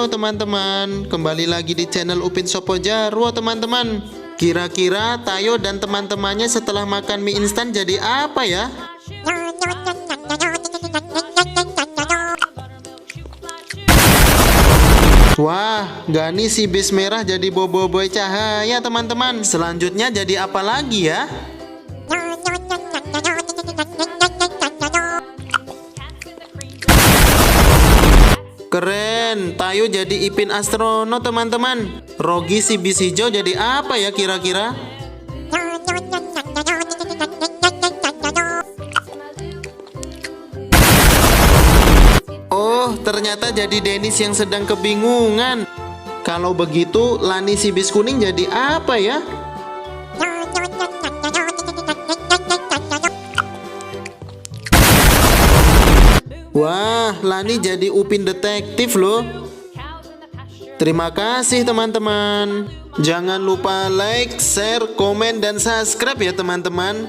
Halo teman-teman, kembali lagi di channel Upin Sopo Jarwo teman-teman. Kira-kira Tayo dan teman-temannya setelah makan mie instan jadi apa ya? Wah, Gani si bis merah jadi boboiboy cahaya teman-teman. Selanjutnya jadi apa lagi ya? Keren, Tayo jadi Ipin astronot teman-teman. Rogi si bis hijau jadi apa ya kira-kira? Oh, ternyata jadi Dennis yang sedang kebingungan. Kalau begitu, Lani si bis kuning jadi apa ya? Wah, Lani jadi Upin detektif loh. Terima kasih teman-teman. Jangan lupa like, share, komen, dan subscribe ya teman-teman.